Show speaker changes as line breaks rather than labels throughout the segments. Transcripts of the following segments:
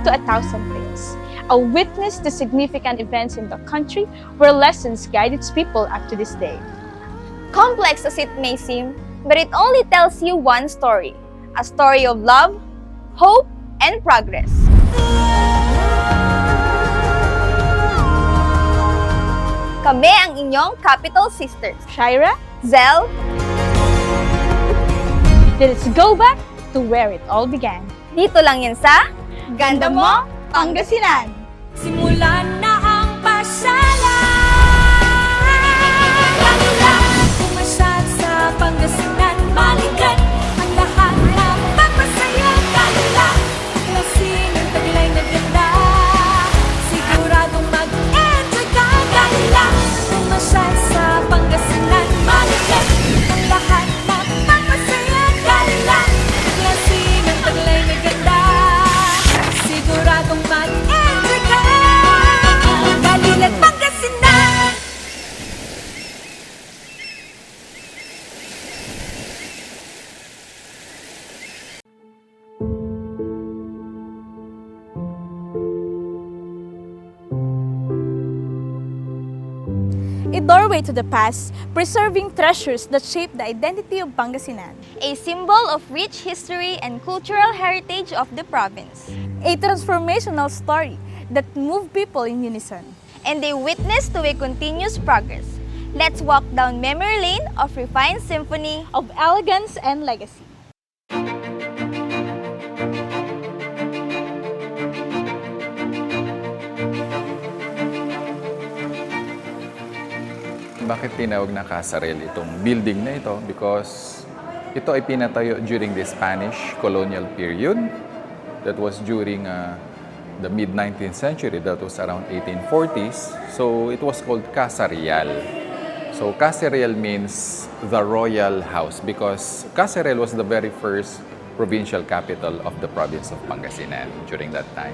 to 1,000 tales, a witness to significant events in the country where lessons guide its people up to this day.
Complex as it may seem, but it only tells you one story, a story of love, hope, and progress. Kami ang inyong Capital Sisters,
Shira,
Zel,
let's go back to where it all began.
dito lang yan sa Ganda Mo, Pangasinan!
Simulan na ang pasyalan. Pumasyal sa Pangasinan, balikan ang lahat na magpasaya. Kalula, klaseng ang taglay na ganda. Siguradong mag-enjoy ka. Kalula, pumasyal sa Pangasinan, balikan ang lahat na magpasaya. Kalula, klaseng ang taglay na ganda. Siguradong mag-enjoy ka. Kalula't Pangasinan.
A doorway to the past, preserving treasures that shape the identity of Pangasinan.
A symbol of rich history and cultural heritage of the province.
A transformational story that moved people in unison.
And a witness to a continuous progress. Let's walk down memory lane of refined symphony
Of elegance and legacy.
Bakit tinawag na Kasaril itong building na ito? Because ito ay pinatayo during the Spanish colonial period. That was during the mid-19th century. That was around 1840s. So it was called Casa Real. So Casa Real means the royal house because Casa Real was the very first provincial capital of the province of Pangasinan during that time.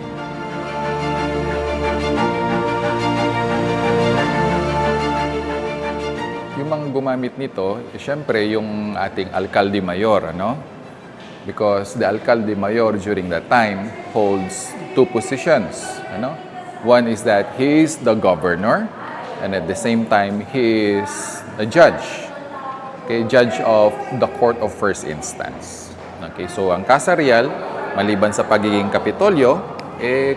Yung mga gumamit nito, syempre yung ating Alcalde Mayor, ano? Because the Alcalde Mayor during that time holds two positions, ano? One is that he is the governor and at the same time he is a judge. Okay, judge of the Court of First Instance. Okay, so ang Casa Real, maliban sa pagiging kapitolyo,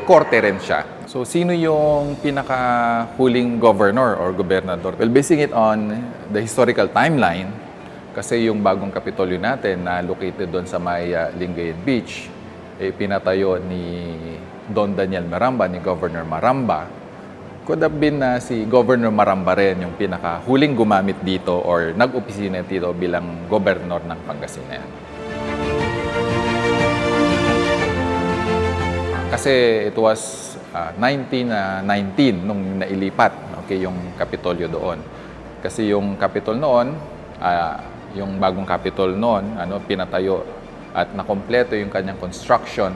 korte rin siya. So, sino yung pinakahuling governor or gobernador? Well, basing it on the historical timeline, kasi yung bagong kapitolyo natin na located doon sa may Lingayen Beach, pinatayo ni Don Daniel Maramba, ni Governor Maramba. Could have been na si Governor Maramba rin yung pinakahuling gumamit dito or nag-opisina dito bilang gobernador ng Pangasinan. Kasi it was 1919 nung nailipat, okay, yung Kapitolyo doon. Kasi yung Kapitol noon, yung bagong Kapitol noon, pinatayo at nakompleto yung kanyang construction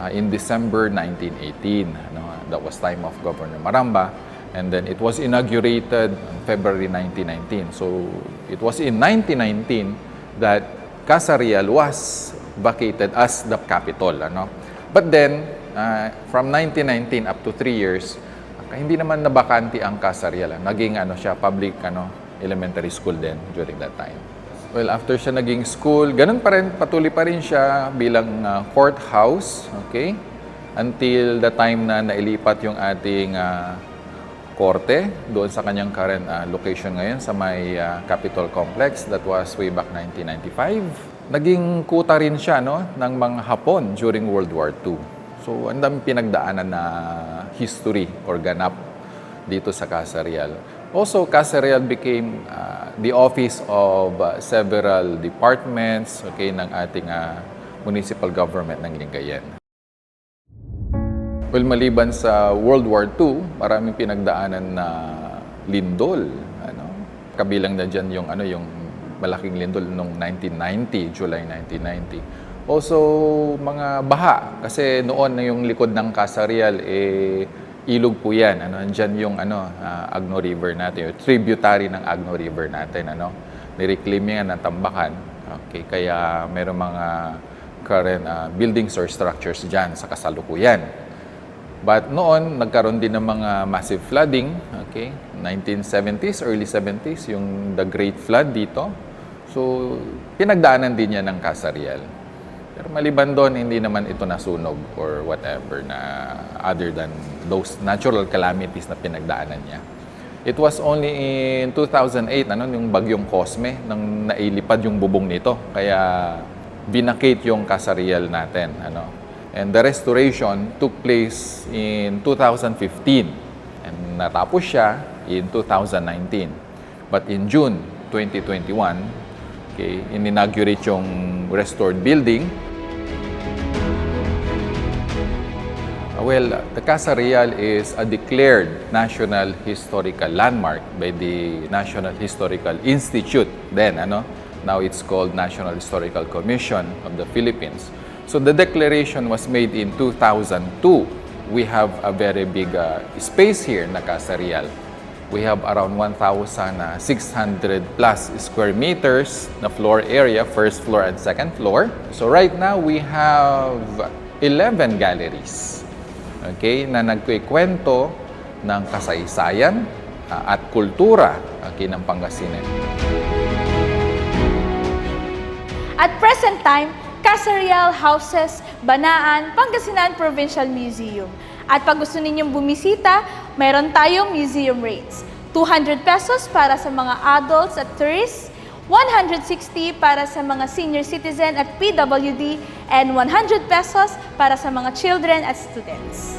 in December 1918. That was time of Governor Maramba. And then it was inaugurated in February 1919. So it was in 1919 that Casa Real was vacated as the capital. But then, from 1919 up to 3 years, hindi naman nabakanti ang Casa Real. Naging siya, public elementary school din during that time. Well, after siya naging school, ganun pa rin, patuloy pa rin siya bilang courthouse, okay? Until the time na nailipat yung ating korte doon sa kanyang current location ngayon sa may Capitol Complex. That was way back 1995. Naging kuta rin siya ng mga Hapon during World War II. So, ang daming pinagdaanan na history or ganap dito sa Casa Real. Also, Casa Real became the office of several departments, okay, ng ating municipal government ng Lingayen. Well, maliban sa World War II, maraming pinagdaanan na lindol. Kabilang na dyan yung malaking lindol noong 1990, July 1990. Also, mga baha. Kasi noon na yung likod ng Casa Real, ilog po yan. Andyan yung Agno River natin, yung tributary ng Agno River natin. Nireclaim yan ng Tambakan. Okay, kaya meron mga current buildings or structures dyan sa kasalukuyan. But noon, nagkaroon din ng mga massive flooding, okay? 1970s, early 70s, yung the Great Flood dito. So, pinagdaanan din niya ng Casa-Real. Pero maliban doon, hindi naman ito nasunog or whatever na other than those natural calamities na pinagdaanan niya. It was only in 2008, yung bagyong Cosme, nang nailipad yung bubong nito. Kaya binakate yung Casa-Real natin, And the restoration took place in 2015 and natapos siya in 2019. But in June 2021, okay, in-inaugurate yung restored building. Well, the Casa-Real is a declared National Historical Landmark by the National Historical Institute then, Now it's called National Historical Commission of the Philippines. So the declaration was made in 2002. We have a very big space here na Casa-Real. We have around 1,600 plus square meters na floor area, first floor and second floor. So right now we have 11 galleries, okay, na nagkukwento ng kasaysayan at kultura, okay, ng Pangasinan.
At present time, Casa-Real houses Banaan Pangasinan Provincial Museum. At pag gusto ninyong bumisita, mayroon tayong museum rates. 200 pesos para sa mga adults at tourists, 160 para sa mga senior citizen at PWD, and 100 pesos para sa mga children at students.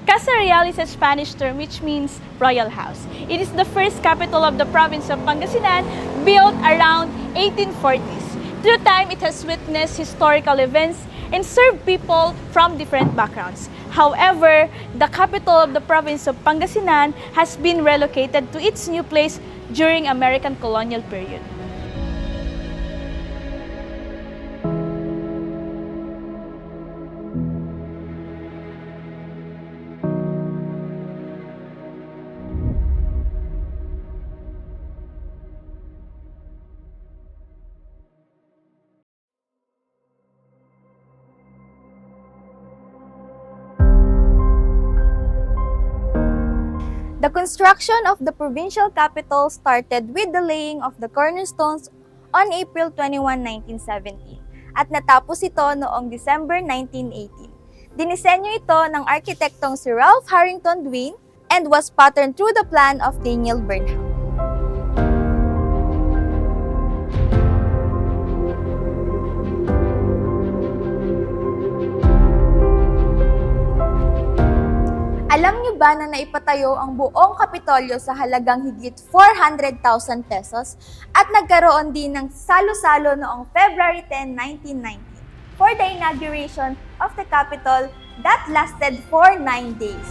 Casa-Real is a Spanish term which means royal house. It is the first capital of the province of Pangasinan, built around 1840s. Through time, it has witnessed historical events and served people from different backgrounds. However, the capital of the province of Pangasinan has been relocated to its new place during American colonial period.
The construction of the provincial capital started with the laying of the cornerstones on April 21, 1917 at natapos ito noong December 1918. Dinisenyo ito ng arkitektong si Ralph Harrington Dwight and was patterned through the plan of Daniel Burnham. Alam niyo ba na naipatayo ang buong Kapitolyo sa halagang higit 400,000 pesos at nagkaroon din ng salo-salo noong February 10, 1990 for the inauguration of the Capitol that lasted for 9 days.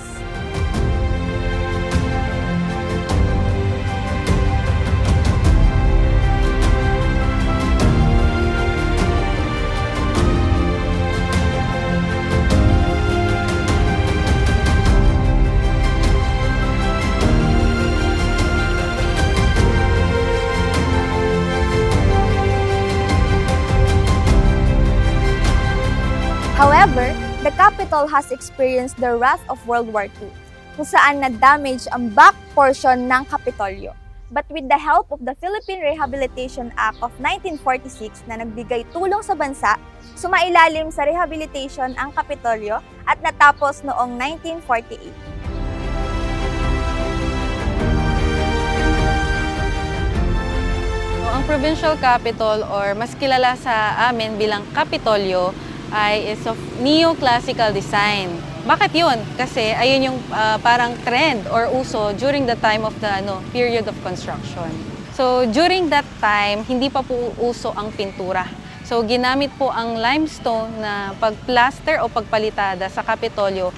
However, the capital has experienced the wrath of World War II, kung saan na-damage ang back portion ng Kapitolyo. But with the help of the Philippine Rehabilitation Act of 1946 na nagbigay tulong sa bansa, sumailalim sa rehabilitation ang Kapitolyo at natapos noong 1948.
Ang provincial capital or mas kilala sa amin bilang Kapitolyo ay is of neoclassical design. Bakit yun? Kasi ayun yung parang trend or uso during the time of the period of construction. So during that time, hindi pa po uso ang pintura. So ginamit po ang limestone na pagplaster o pagpalitada sa Kapitolyo,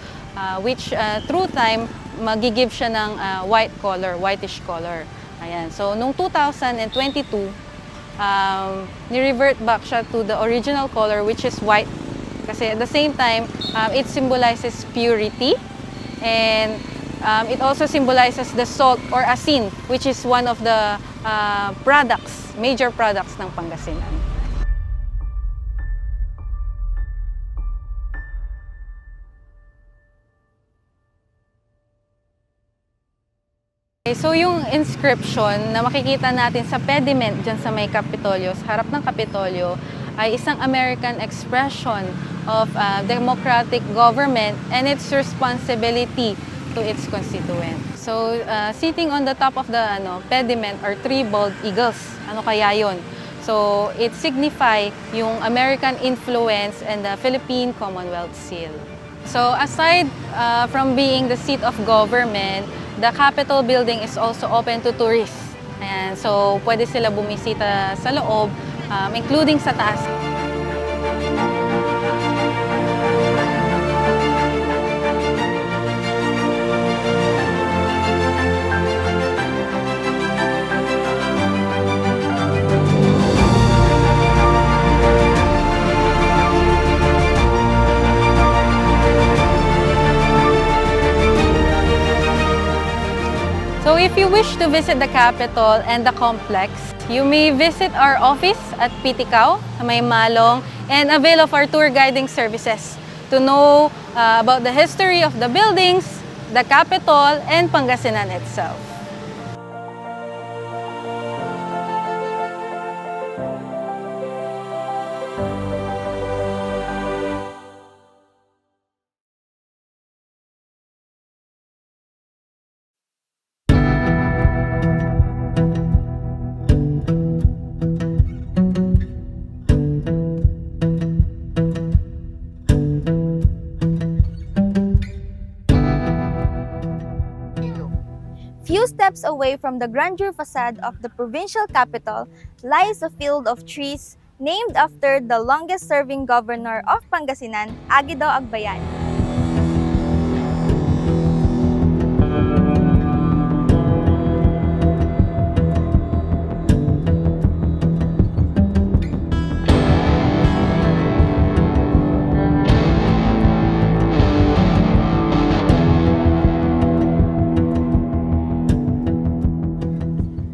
which through time magigive siya ng white color, whitish color. Ayan. So noong 2022, ni-revert back siya to the original color, which is white. Kasi at the same time, it symbolizes purity, and it also symbolizes the salt or asin, which is one of the major products ng Pangasinan. Okay, so yung inscription na makikita natin sa pediment dyan sa may Kapitolyo, sa harap ng Kapitolyo, ay isang American expression of democratic government and its responsibility to its constituent. So, sitting on the top of the pediment are three bald eagles. Ano kaya yun? So, it signify yung American influence and the Philippine Commonwealth Seal. So, aside from being the seat of government, the Capitol building is also open to tourists. Ayan, so, pwede sila bumisita sa loob, including sa taas. So if you wish to visit the Capitol and the complex, you may visit our office at Piticao, sa May Malong, and avail of our tour guiding services to know about the history of the buildings, the Capitol, and Pangasinan itself.
Few steps away from the grandeur facade of the provincial capital lies a field of trees named after the longest-serving governor of Pangasinan, Aguido Agbayani.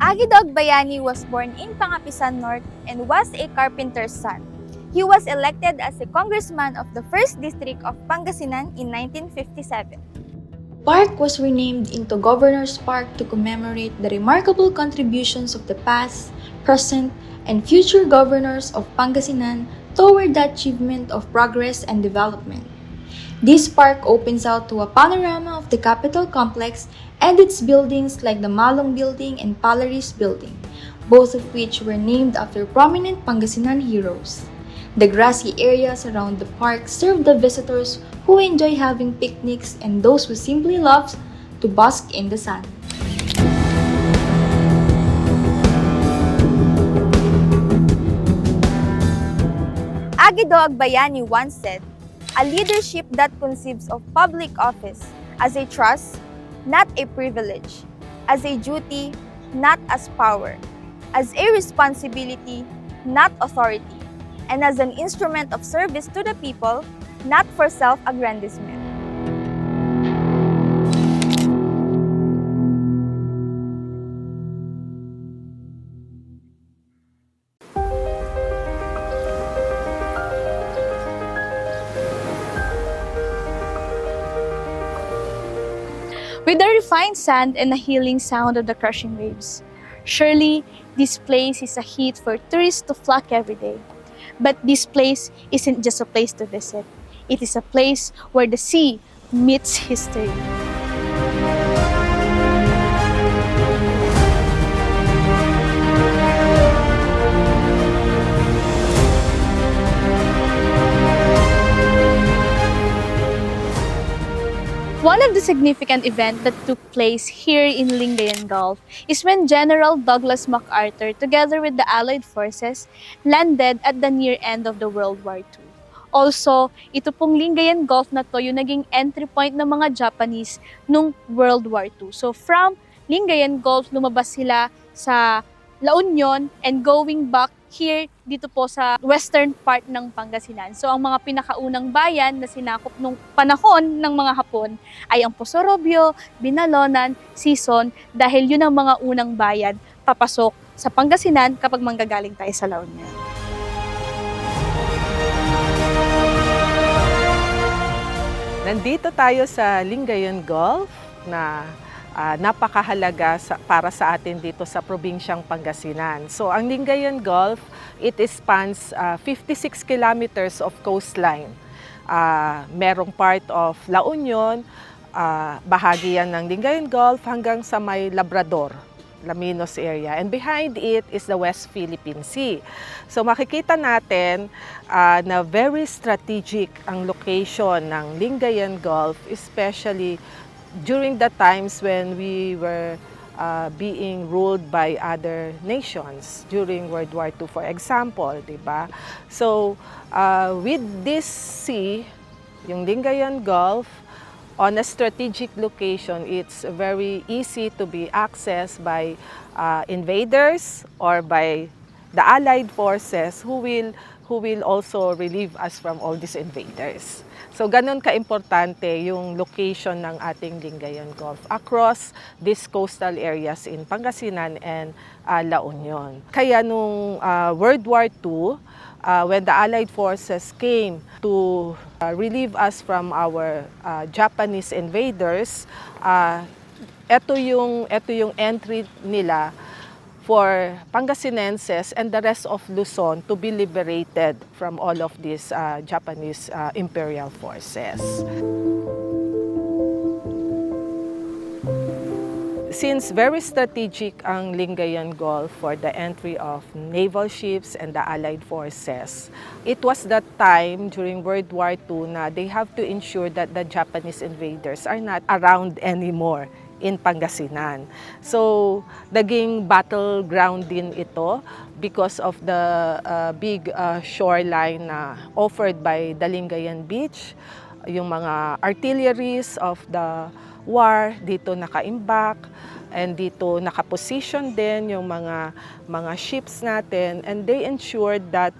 Aguido Agbayani was born in Pangapisan North and was a carpenter's son. He was elected as a congressman of the 1st District of Pangasinan in 1957.
Park was renamed into Governor's Park to commemorate the remarkable contributions of the past, present, and future governors of Pangasinan toward the achievement of progress and development. This park opens out to a panorama of the Capitol complex and its buildings like the Malong Building and Palaris Building, both of which were named after prominent Pangasinan heroes. The grassy areas around the park serve the visitors who enjoy having picnics and those who simply love to bask in the sun.
Aguido Agbayani once said, "A leadership that conceives of public office as a trust, not a privilege, as a duty, not as power, as a responsibility, not authority, and as an instrument of service to the people, not for self-aggrandizement."
With the refined sand and the healing sound of the crushing waves. Surely, this place is a hit for tourists to flock every day. But this place isn't just a place to visit. It is a place where the sea meets history. One of the significant events that took place here in Lingayen Gulf is when General Douglas MacArthur, together with the Allied forces, landed at the near end of the World War II. Also, ito pong Lingayen Gulf na to yung naging entry point ng mga Japanese nung World War II. So from Lingayen Gulf, lumabas sila sa La Union and going back here dito po sa western part ng Pangasinan. So ang mga pinakaunang bayan na sinakop nung panahon ng mga Hapon ay ang Posorobio, Binalonan, Sison dahil yun ang mga unang bayan papasok sa Pangasinan kapag manggagaling tayo sa La Union.
Nandito tayo sa Lingayen Gulf na napakahalaga para sa atin dito sa probinsyang Pangasinan. So ang Lingayen Gulf, it spans 56 kilometers of coastline. Merong part of La Union, bahagi yan ng Lingayen Gulf hanggang sa may Labrador, Laminos area. And behind it is the West Philippine Sea. So makikita natin na very strategic ang location ng Lingayen Gulf, especially during the times when we were being ruled by other nations during World War II, for example, di ba? So with this sea, yung Lingayen Gulf, on a strategic location, it's very easy to be accessed by invaders or by the Allied forces who will also relieve us from all these invaders. So ganun ka-importante yung location ng ating Lingayen Gulf across these coastal areas in Pangasinan and La Union. Kaya nung World War II, when the Allied forces came to relieve us from our Japanese invaders, ito yung entry nila for Pangasinenses and the rest of Luzon to be liberated from all of these Japanese imperial forces. Since very strategic ang Lingayen Gulf for the entry of naval ships and the Allied forces, it was that time during World War II na they have to ensure that the Japanese invaders are not around anymore in Pangasinan. So, naging battleground din ito because of the big shoreline na offered by the Lingayen Beach. Yung mga artilleries of the war dito nakaimbak, and dito nakaposition din yung mga ships natin, and they ensured that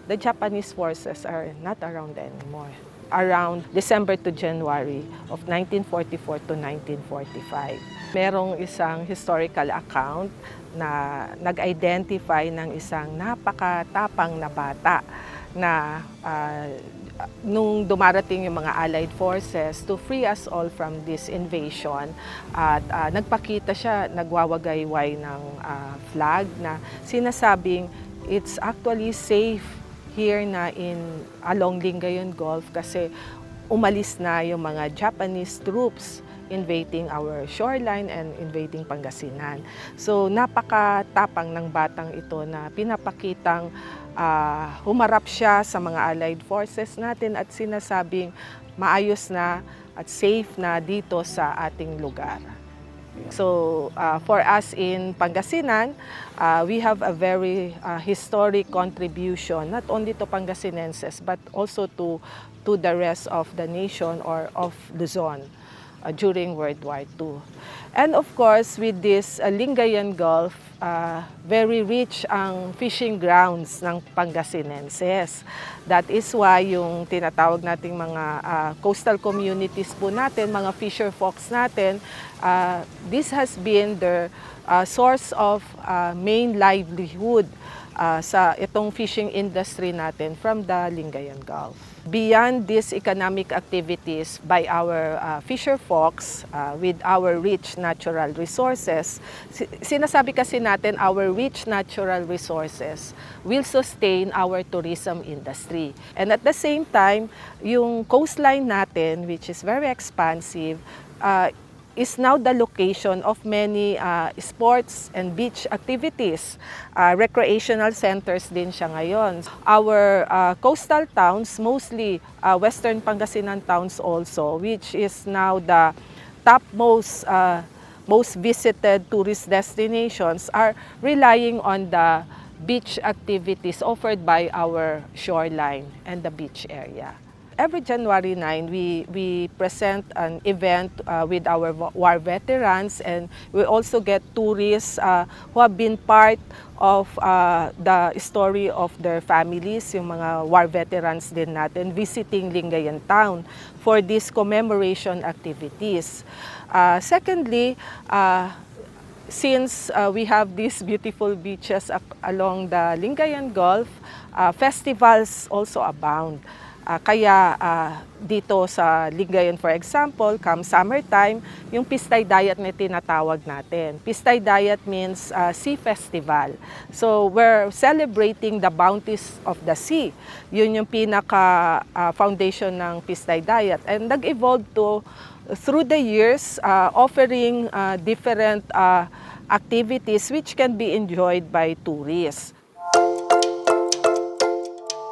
the Japanese forces are not around anymore. Around December to January of 1944 to 1945. Merong isang historical account na nag-identify ng isang napakatapang na bata na nung dumarating yung mga Allied forces to free us all from this invasion, at nagpakita siya, nagwawagayway ng flag na sinasabing it's actually safe here na along Lingayen Gulf kasi umalis na yung mga Japanese troops invading our shoreline and invading Pangasinan. So napakatapang ng batang ito na pinapakitang humarap siya sa mga Allied forces natin at sinasabing maayos na at safe na dito sa ating lugar. So for us in Pangasinan, we have a very historic contribution, not only to Pangasinenses but also to the rest of the nation or of Luzon during World War II. And of course, with this Lingayen Gulf, very rich ang fishing grounds ng Pangasinenses. That is why yung tinatawag nating mga coastal communities po natin, mga fisher folks natin, this has been their source of main livelihood sa itong fishing industry natin from the Lingayen Gulf. Beyond these economic activities by our fisher folks with our rich natural resources, sinasabi kasi natin our rich natural resources will sustain our tourism industry. And at the same time, yung coastline natin, which is very expansive, is now the location of many sports and beach activities. Recreational centers din siya ngayon. Our coastal towns, mostly Western Pangasinan towns also, which is now the top most visited tourist destinations, are relying on the beach activities offered by our shoreline and the beach area. Every January 9, we present an event with our war veterans, and we also get tourists who have been part of the story of their families, yung mga war veterans din natin, visiting Lingayen Town for these commemoration activities. Secondly, since we have these beautiful beaches along the Lingayen Gulf, festivals also abound. Dito sa Lingayen, for example, come summertime, yung Pistay Dayat na tinatawag natin. Pistay Dayat means sea festival. So we're celebrating the bounties of the sea. Yun yung pinaka-foundation ng Pistay Dayat. And nag-evolve through the years, offering different activities which can be enjoyed by tourists.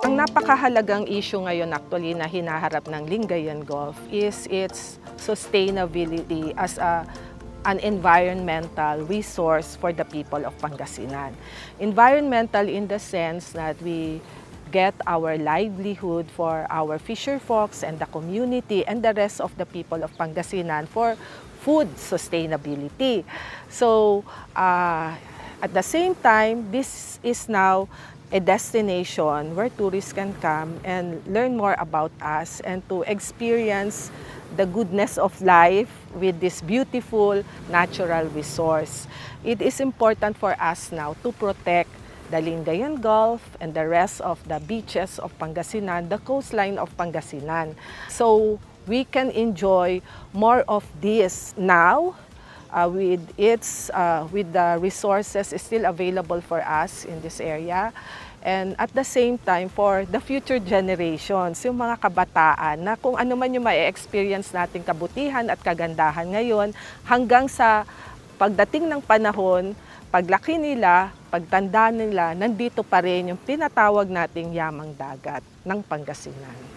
Ang napakahalagang issue ngayon actually na hinaharap ng Lingayen Gulf is its sustainability as an environmental resource for the people of Pangasinan. Environmental in the sense that we get our livelihood for our fisher folks and the community and the rest of the people of Pangasinan for food sustainability. So at the same time, this is now a destination where tourists can come and learn more about us and to experience the goodness of life with this beautiful natural resource. It is important for us now to protect the Lingayen Gulf and the rest of the beaches of Pangasinan, the coastline of Pangasinan. So we can enjoy more of this now with the resources still available for us in this area. And at the same time, for the future generations, yung mga kabataan na kung ano man yung ma-experience nating kabutihan at kagandahan ngayon, hanggang sa pagdating ng panahon, paglaki nila, pagtanda nila, nandito pa rin yung tinatawag nating yamang dagat ng Pangasinan.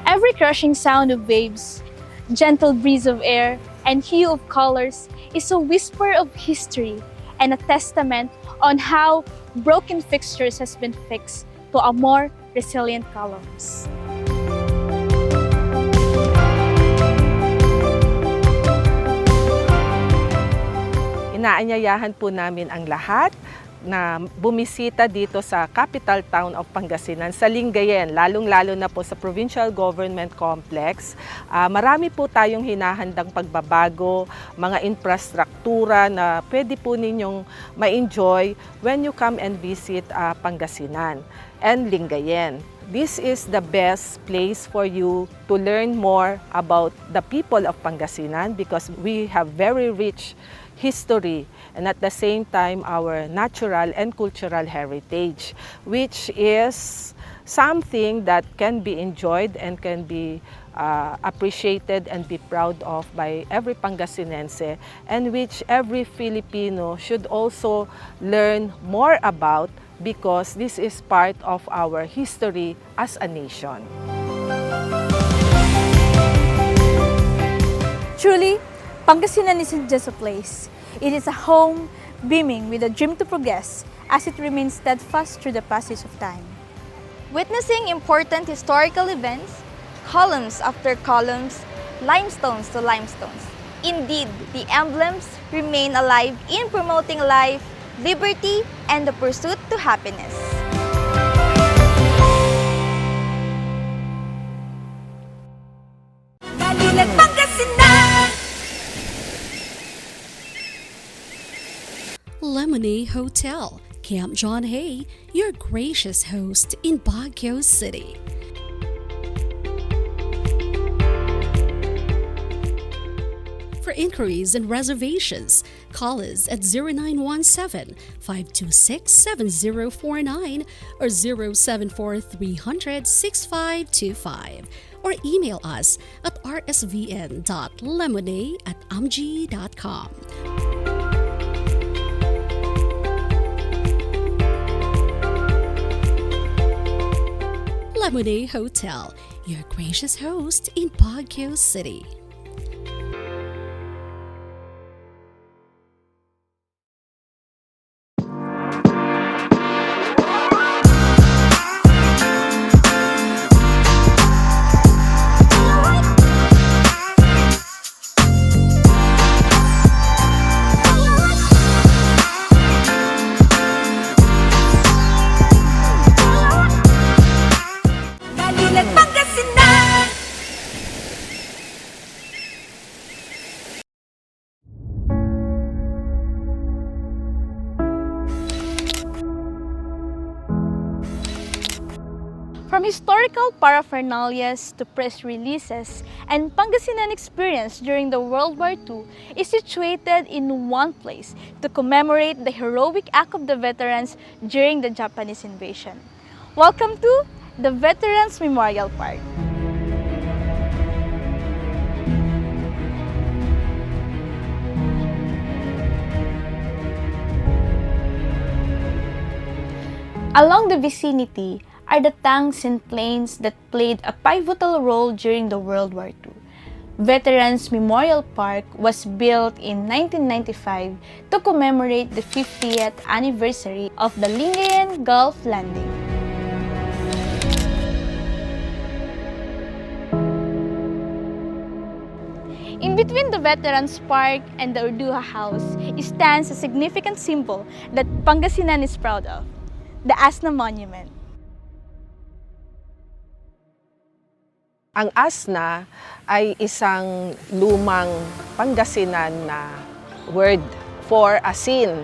Every crushing sound of waves, gentle breeze of air, and hue of colors is a whisper of history and a testament on how broken fixtures has been fixed to a more resilient columns.
Inaanyayahan po namin ang lahat na bumisita dito sa capital town of Pangasinan, sa Lingayen, lalong-lalo na po sa Provincial Government Complex. Marami po tayong hinahandang pagbabago, mga infrastruktura na pwede po ninyong ma-enjoy when you come and visit Pangasinan and Lingayen. This is the best place for you to learn more about the people of Pangasinan because we have very rich history and at the same time our natural and cultural heritage, which is something that can be enjoyed and can be appreciated and be proud of by every Pangasinense, and which every Filipino should also learn more about because this is part of our history as a nation.
Truly, Pangasinan isn't just a place. It is a home beaming with a dream to progress as it remains steadfast through the passage of time.
Witnessing important historical events, columns after columns, limestones to limestones. Indeed, the emblems remain alive in promoting life, liberty, and the pursuit to happiness.
Balilan Pangasinan!
Lemonade Hotel, Camp John Hay, your gracious host in Baguio City. For inquiries and reservations, call us at 0917-526-7049 or 074-300-6525 or email us at rsvn.lemonade@amg.com. Lemonade Hotel, your gracious host in Baguio City.
Balilan Pangasinan!
From historical paraphernalias to press releases and Pangasinan experience during the World War II is situated in one place to commemorate the heroic act of the veterans during the Japanese invasion. Welcome to the Veterans Memorial Park. Along the vicinity are the tanks and planes that played a pivotal role during the World War II. Veterans Memorial Park was built in 1995 to commemorate the 50th anniversary of the Lingayen Gulf Landing. In between the Veterans Park and the Urduha House stands a significant symbol that Pangasinan is proud of, the Asna Monument.
Ang Asna ay isang lumang Pangasinan na word for asin.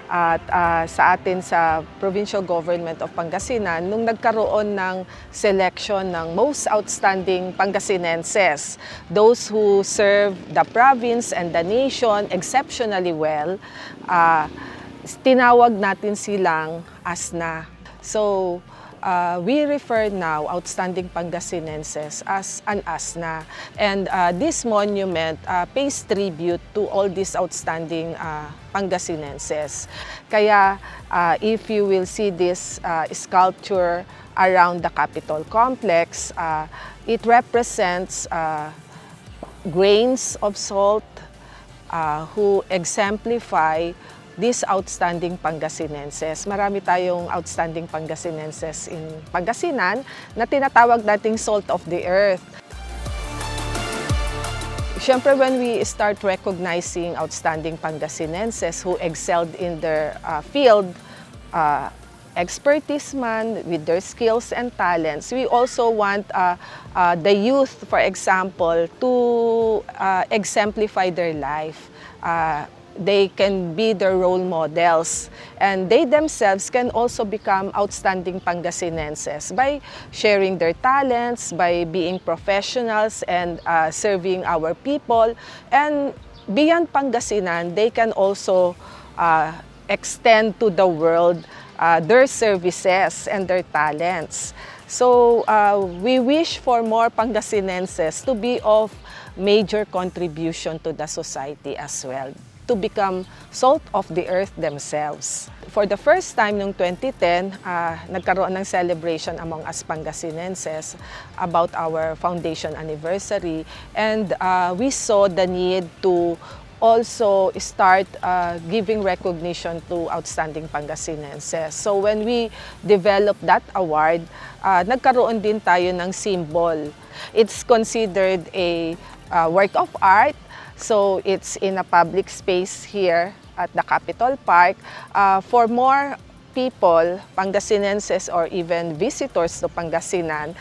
At sa atin sa Provincial Government of Pangasinan, nung nagkaroon ng selection ng most outstanding Pangasinenses, those who serve the province and the nation exceptionally well, tinawag natin silang Asna. So, we refer now outstanding Pangasinenses as an Asna. And this monument pays tribute to all these outstanding Pangasinenses. Kaya if you will see this sculpture around the Capitol complex, it represents grains of salt who exemplify these outstanding Pangasinenses. Marami tayong outstanding Pangasinenses in Pangasinan na tinatawag nating salt of the earth. Siyempre, when we start recognizing outstanding Pangasinenses who excelled in their field, expertise man, with their skills and talents, we also want the youth, for example, to exemplify their life. They can be their role models, and they themselves can also become outstanding Pangasinenses by sharing their talents, by being professionals and serving our people. And beyond Pangasinan, they can also extend to the world their services and their talents. So we wish for more Pangasinenses to be of major contribution to the society as well, to become salt of the earth themselves. For the first time noong 2010, nagkaroon ng celebration among us Pangasinenses about our foundation anniversary, and we saw the need to also start giving recognition to outstanding Pangasinenses. So when we developed that award, nagkaroon din tayo ng symbol. It's considered a work of art. So it's in a public space here at the Capitol Park for more people, Pangasinenses or even visitors to Pangasinan,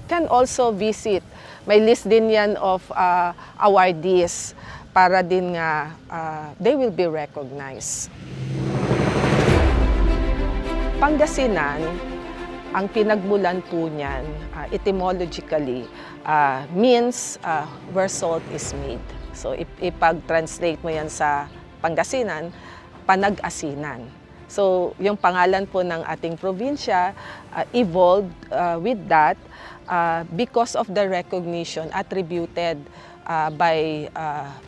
can also visit. May list din yan of awardees para din nga they will be recognized. Pangasinan, ang pinagmulan po niyan, etymologically, means where salt is made. So ipag-translate mo yan sa Pangasinan, Panag-asinan. So yung pangalan po ng ating probinsya evolved with that because of the recognition attributed by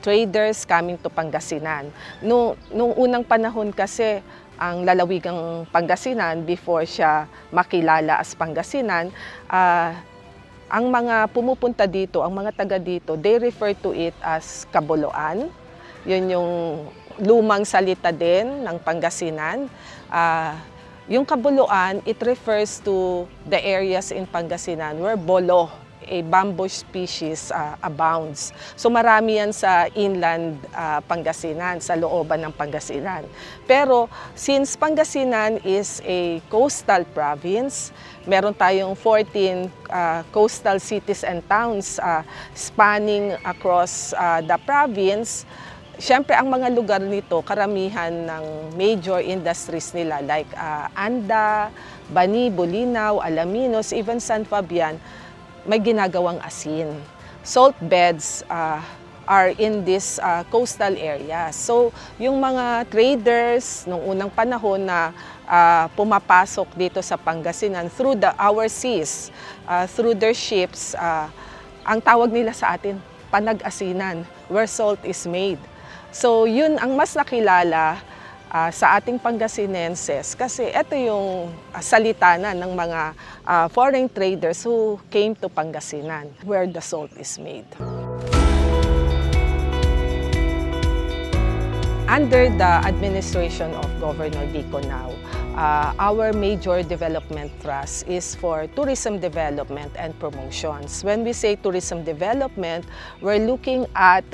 traders coming to Pangasinan. Nung unang panahon kasi, ang lalawigang Pangasinan, before siya makilala as Pangasinan, ang mga pumupunta dito, ang mga taga dito, they refer to it as Kaboloan. Yun yung lumang salita din ng Pangasinan. Yung Kaboloan, it refers to the areas in Pangasinan where bolo, a bamboo species, abounds. So marami yan sa inland Pangasinan, sa looban ng Pangasinan. Pero since Pangasinan is a coastal province, meron tayong 14 coastal cities and towns spanning across the province. Siyempre, ang mga lugar nito, karamihan ng major industries nila like anda, Bani, Bolinao, Alaminos, even San Fabian, may ginagawang asin. Salt beds are in this coastal area. So, yung mga traders nung unang panahon na pumapasok dito sa Pangasinan through our seas, through their ships, ang tawag nila sa atin, Panag-asinan, where salt is made. So, yun ang mas nakilala sa ating Pangasinenses kasi ito yung salita na ng mga foreign traders who came to Pangasinan, where the salt is made. Under the administration of Governor Dico now, our major development thrust is for tourism development and promotions. When we say tourism development, we're looking at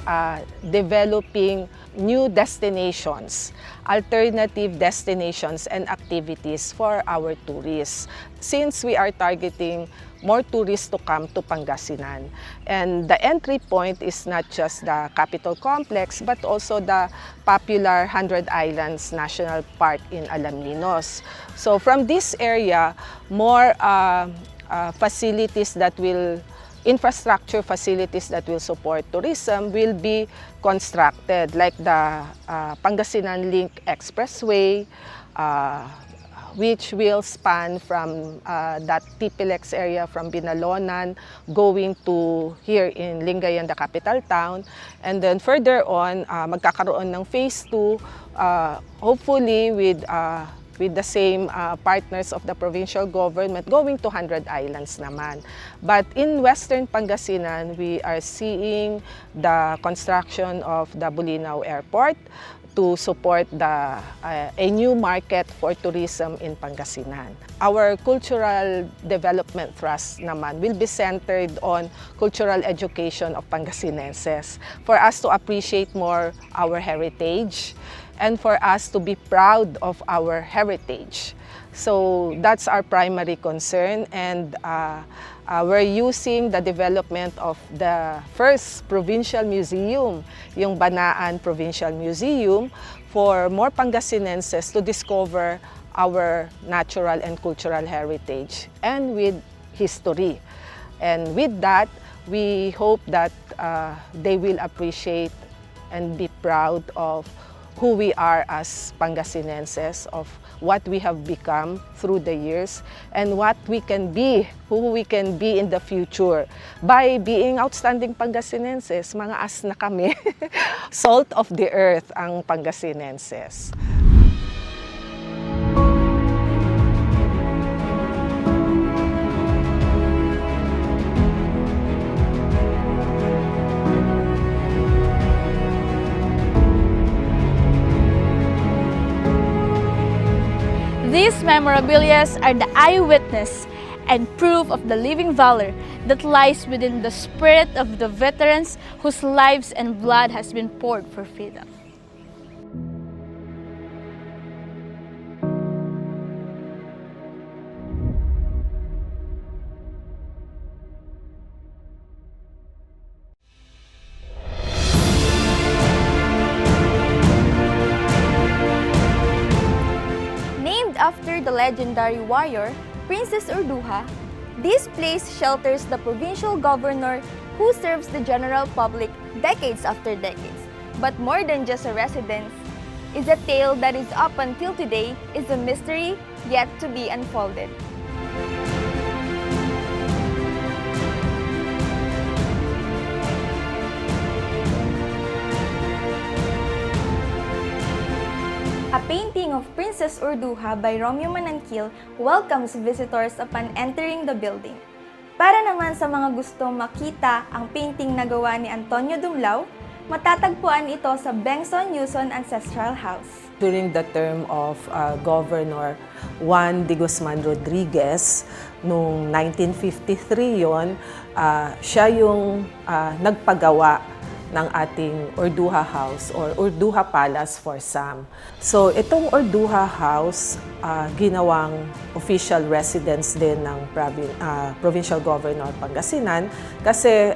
developing new destinations, alternative destinations and activities for our tourists. Since we are targeting more tourists to come to Pangasinan. And the entry point is not just the Capitol Complex, but also the popular 100 Islands National Park in Alaminos. So from this area, more infrastructure facilities that will support tourism will be constructed, like the Pangasinan Link Expressway, which will span from that TPLEX area from Binalonan going to here in Lingayen, the capital town. And then further on, magkakaroon ng phase 2, hopefully with the same partners of the provincial government going to 100 Islands naman. But in Western Pangasinan, we are seeing the construction of the Bolinao Airport to support a new market for tourism in Pangasinan. Our cultural development thrust naman will be centered on cultural education of Pangasinenses for us to appreciate more our heritage and for us to be proud of our heritage. So that's our primary concern, and we're using the development of the first provincial museum, yung Banaan Provincial Museum, for more Pangasinenses to discover our natural and cultural heritage and with history. And with that, we hope that they will appreciate and be proud of who we are as Pangasinenses, of what we have become through the years, and what we can be, who we can be in the future. By being outstanding Pangasinenses, mga as na kami, salt of the earth ang Pangasinenses.
These memorabilia are the eyewitness and proof of the living valor that lies within the spirit of the veterans whose lives and blood has been poured for freedom.
After the legendary warrior, Princess Urduja, this place shelters the provincial governor who serves the general public decades after decades. But more than just a residence, is a tale that is up until today is a mystery yet to be unfolded. A painting of Princess Urduja by Romeo Mananquil welcomes visitors upon entering the building. Para naman sa mga gustong makita ang painting na gawa ni Antonio Dumlao, matatagpuan ito sa Bengson Yuson Ancestral House.
During the term of Governor Juan de Guzman Rodriguez, noong 1953 yon, siya yung nagpagawa ng ating Urduja House or Urduja Palace for Sam. So itong Urduja House, ginawang official residence din ng Provincial Governor Pangasinan kasi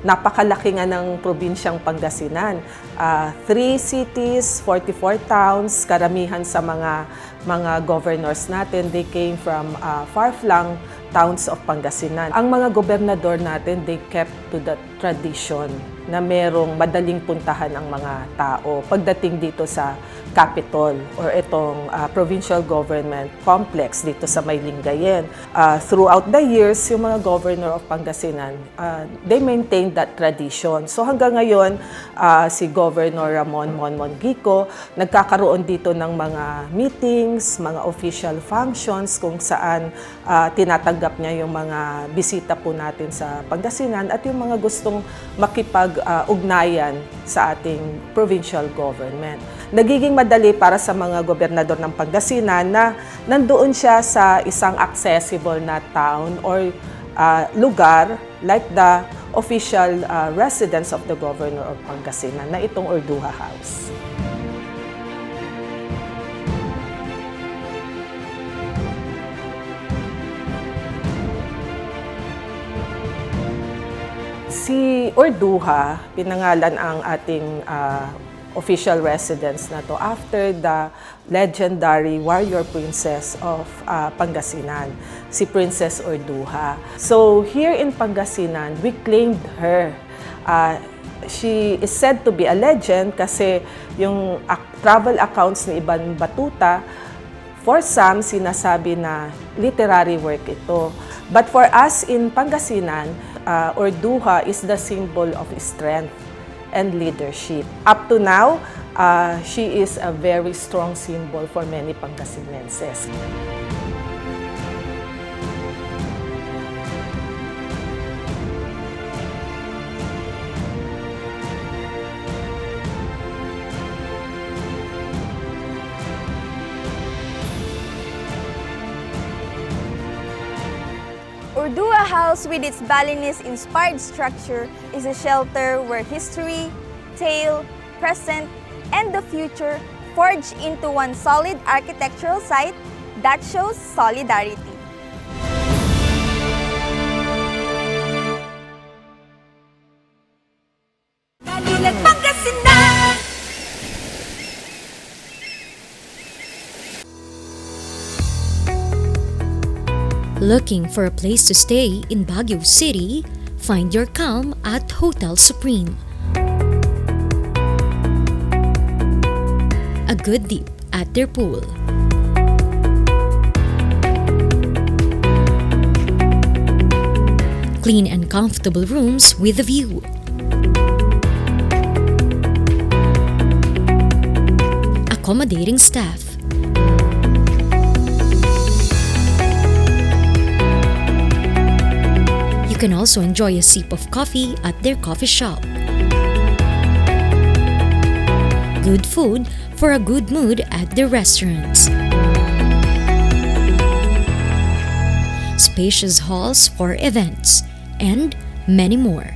napakalaki nga ng probinsyang Pangasinan. 3 cities, 44 towns, karamihan sa mga mga governors natin, they came from far-flung towns of Pangasinan. Ang mga gobernador natin, they kept to the tradition na merong madaling puntahan ang mga tao pagdating dito sa capital or itong provincial government complex dito sa Maylingayen. Throughout the years, yung mga governor of Pangasinan, they maintained that tradition. So hanggang ngayon, si Governor Ramon Mongico, nagkakaroon dito ng mga meetings, mga official functions kung saan tinatanggap niya yung mga bisita po natin sa Pangasinan at yung mga gustong makipag-ugnayan sa ating provincial government. Nagiging madali para sa mga gobernador ng Pangasinan na nandoon siya sa isang accessible na town or lugar like the official residence of the Governor of Pangasinan na itong Orduha House. Si Orduha, pinangalan ang ating official residence na to after the legendary warrior princess of Pangasinan, si Princess Orduha. So here in Pangasinan, we claimed her. She is said to be a legend kasi yung travel accounts ni Ibang Batuta, for some, sinasabi na literary work ito. But for us in Pangasinan, Orduha is the symbol of strength and leadership. Up to now, she is a very strong symbol for many Pangasinenses.
Orduha House, with its Balinese-inspired structure, is a shelter where history, tale, present, and the future forge into one solid architectural site that shows solidarity.
Kalilag Pangasinan.
Looking for a place to stay in Baguio City? Find your calm at Hotel Supreme. A good dip at their pool. Clean and comfortable rooms with a view. Accommodating staff. You can also enjoy a sip of coffee at their coffee shop. Good food for a good mood at their restaurants. Spacious halls for events, and many more.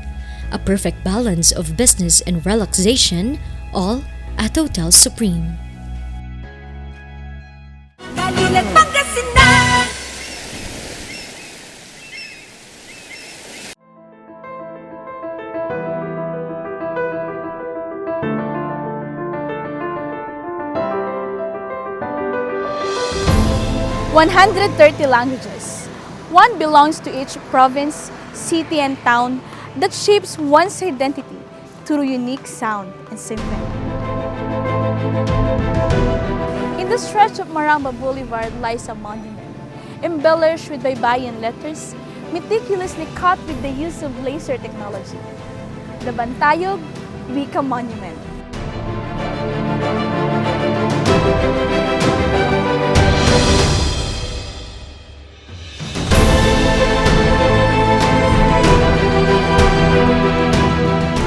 A perfect balance of business and relaxation, all at Hotel Supreme.
Kalilag Pangasinan.
"130 languages. One belongs to each province, city, and town that shapes one's identity through unique sound and symphony." In the stretch of Maramba Boulevard lies a monument, embellished with Baybayin letters, meticulously cut with the use of laser technology. The Bantayog Wika Monument.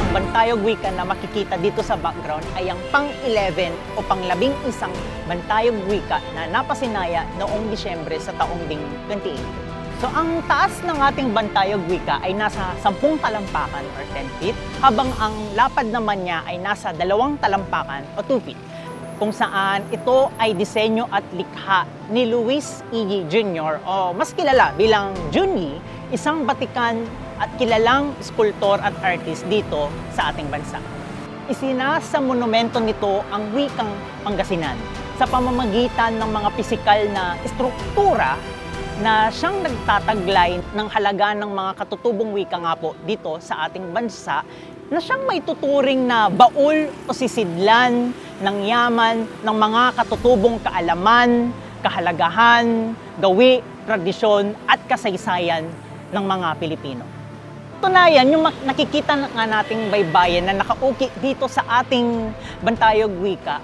Bantayog Wika na makikita dito sa background ay ang pang-11 o pang-11 Bantayog Wika na napasinaya noong Disyembre sa taong ding 2018. So ang taas ng ating Bantayog Wika ay nasa 10 talampakan or 10 feet, habang ang lapad naman niya ay nasa 2 talampakan o 2 feet, kung saan ito ay disenyo at likha ni Luis E. Jr. o mas kilala bilang Junyi, isang batikan at kilalang skulptor at artist dito sa ating bansa. Isinasa monumento nito ang wikang Pangasinan sa pamamagitan ng mga pisikal na estruktura na siyang nagtataglay ng halaga ng mga katutubong wika nga po dito sa ating bansa, na siyang may tuturing na baul o sisidlan ng yaman ng mga katutubong kaalaman, kahalagahan, gawi, tradisyon at kasaysayan ng mga Pilipino. Tunayan, yung nakikita nga nating baybayin na nakauki dito sa ating Bantayog Wika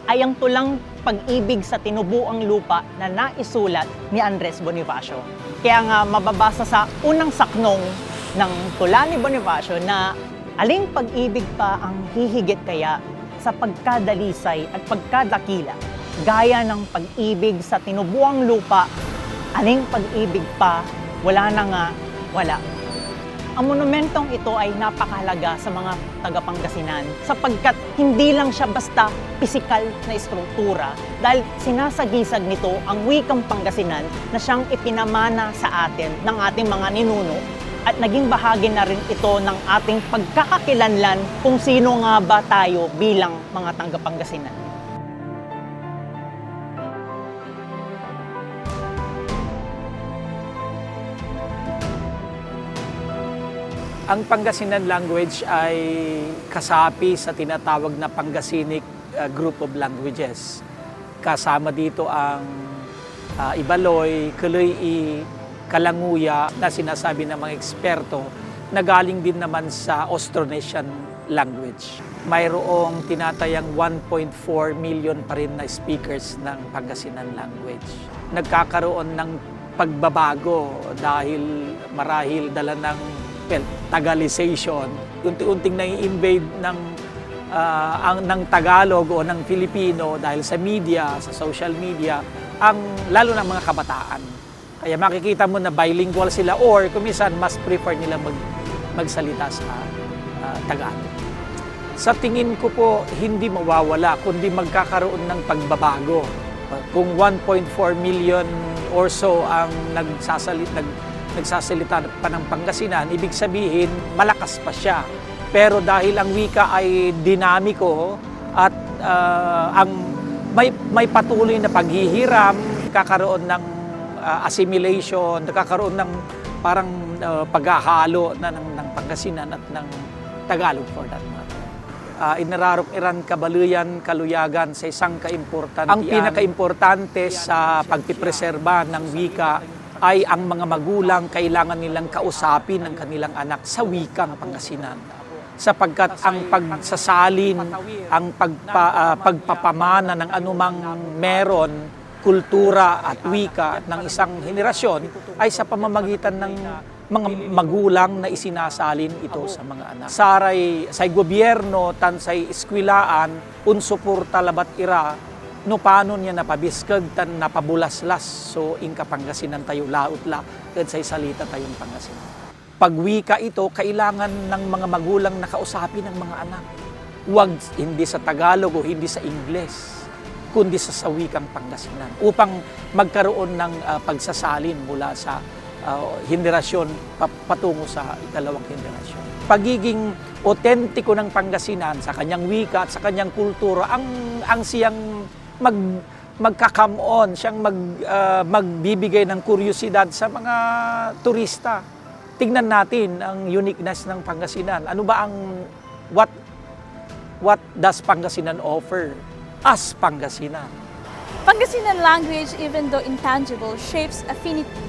ay ang tulang pag-ibig sa tinubuang lupa na naisulat ni Andres Bonifacio. Kaya nga mababasa sa unang saknong ng tula ni Bonifacio na aling pag-ibig pa ang hihigit kaya sa pagkadalisay at pagkadakila, gaya ng pag-ibig sa tinubuang lupa, aling pag-ibig pa, wala na nga, wala. Ang monumentong ito ay napakahalaga sa mga taga-Pangasinan sapagkat hindi lang siya basta pisikal na estruktura dahil sinasagisag nito ang wikang Pangasinan na siyang ipinamana sa atin ng ating mga ninuno at naging bahagi na rin ito ng ating pagkakakilanlan kung sino nga ba tayo bilang mga taga-Pangasinan.
Ang Pangasinan language ay kasapi sa tinatawag na Pangasinic group of languages. Kasama dito ang Ibaloy, Kaluy, Kalanguya na sinasabi ng mga eksperto na galing din naman sa Austronesian language. Mayroong tinatayang 1.4 million pa rin na speakers ng Pangasinan language. Nagkakaroon ng pagbabago dahil marahil dala ng Tagalisation, unti-unting nai-invade ng Tagalog o ng Filipino dahil sa media, sa social media, lalo ng mga kabataan. Kaya makikita mo na bilingual sila or kumisan mas prefer nila magsalita sa Tagalog. Sa tingin ko po, hindi mawawala, kundi magkakaroon ng pagbabago. Kung 1.4 million or so ang nagsasalita pa ng Pangasinan, ibig sabihin malakas pa siya. Pero dahil ang wika ay dinamiko at may patuloy na paghihiram, kakaroon ng assimilation, kakaroon ng parang paghahalo na ng Pangasinan at ng Tagalog for that matter. Inararok-iran kabaluyan, kaluyagan sa isang kaimportante. Ang pinakaimportante sa pagpipreserba ng wika ay ang mga magulang kailangan nilang kausapin ng kanilang anak sa wikang Pangasinan. Sapagkat ang pagsasalin, ang pagpapamana ng anumang meron, kultura at wika ng isang henerasyon ay sa pamamagitan ng mga magulang na isinasalin ito sa mga anak. Sa gobyerno, tansay eskwilaan, unsuporta labat ira, no paano niya napabiskag tan napabulaslas so inka Pangasinan tayo lautla ket say salita tayong Pangasinan. Pagwika ito kailangan ng mga magulang na kausapin ng mga anak. Huwag hindi sa Tagalog o hindi sa Ingles, kundi sa wikang Pangasinan upang magkaroon ng pagsasalin mula sa henerasyon patungo sa ikalawang henerasyon. Pagiging otentiko ng Pangasinan sa kanyang wika at sa kanyang kultura ang siyang magka-come on, siyang magbibigay ng kuryosidad sa mga turista. Tingnan natin ang uniqueness ng Pangasinan. Ano ba what does Pangasinan offer? As Pangasinan.
Pangasinan language, even though intangible, shapes affinity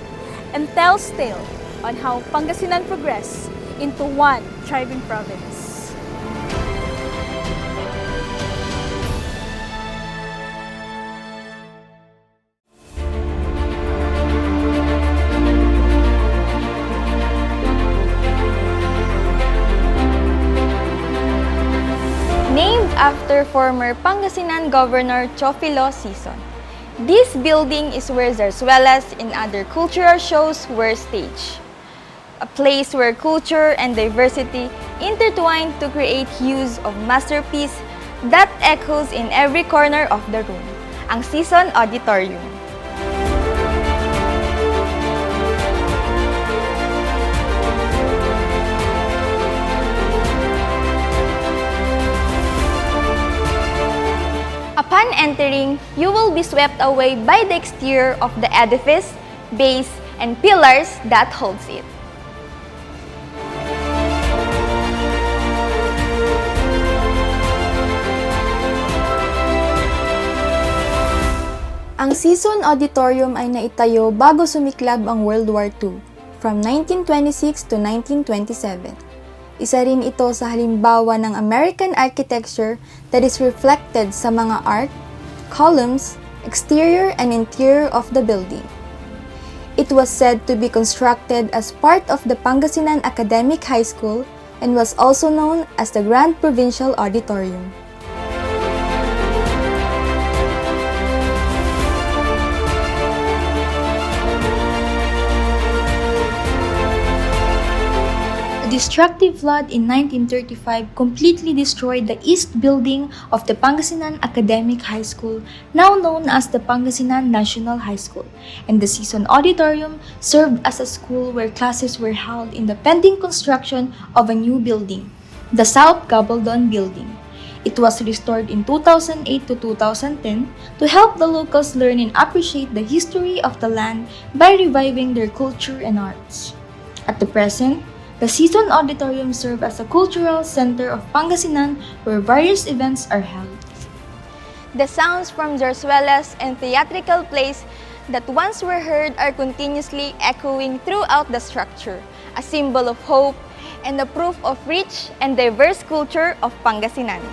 and tells tale on how Pangasinan progressed into one thriving province.
Named after former Pangasinan Governor Teofilo Sison. This building is where zarzuelas and other cultural shows were staged. A place where culture and diversity intertwined to create hues of masterpiece that echoes in every corner of the room, ang Sison Auditorium. Upon entering, you will be swept away by the exterior of the edifice, base, and pillars that holds it.
Ang Season Auditorium ay naitayo bago sumiklab ang World War II, from 1926 to 1927. Isa rin ito sa halimbawa ng American architecture that is reflected sa mga arc, columns, exterior and interior of the building. It was said to be constructed as part of the Pangasinan Academic High School and was also known as the Grand Provincial Auditorium. A destructive flood in 1935 completely destroyed the east building of the Pangasinan Academic High School, now known as the Pangasinan National High School, and the Season Auditorium served as a school where classes were held in the pending construction of a new building, the South Gabaldon Building. It was restored in 2008 to 2010 to help the locals learn and appreciate the history of the land by reviving their culture and arts. At the present, the Season Auditorium serves as a cultural center of Pangasinan where various events are held.
The sounds from zarzuelas and theatrical plays that once were heard are continuously echoing throughout the structure, a symbol of hope and a proof of rich and diverse culture of Pangasinan.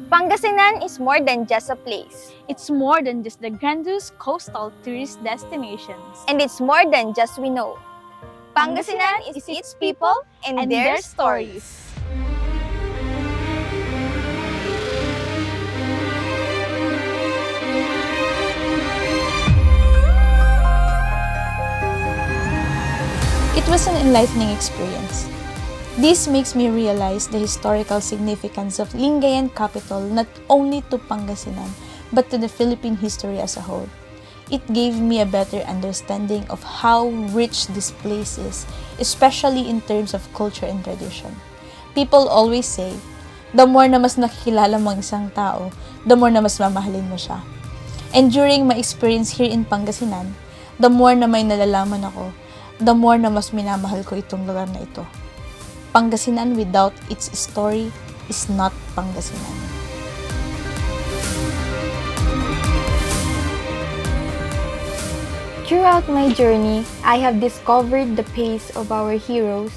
Pangasinan is more than just a place.
It's more than just the grandiose coastal tourist destinations.
And it's more than just we know. Pangasinan is its people and their stories.
It was an enlightening experience. This makes me realize the historical significance of Lingayen capital not only to Pangasinan but to the Philippine history as a whole. It gave me a better understanding of how rich this place is, especially in terms of culture and tradition. People always say, the more na mas nakikilala mo ang isang tao, the more na mas mamahalin mo siya. And during my experience here in Pangasinan, the more na may nalalaman ako, the more na mas minamahal ko itong lugar na ito. Pangasinan without its story is not Pangasinan.
Throughout my journey, I have discovered the pace of our heroes,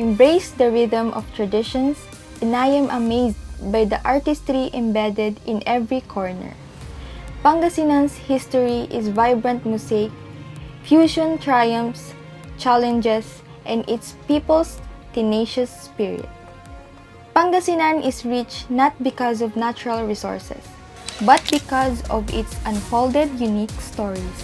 embraced the rhythm of traditions, and I am amazed by the artistry embedded in every corner. Pangasinan's history is vibrant mosaic, fusion triumphs, challenges, and its people's tenacious spirit. Pangasinan is rich not because of natural resources, but because of its unfolded unique stories.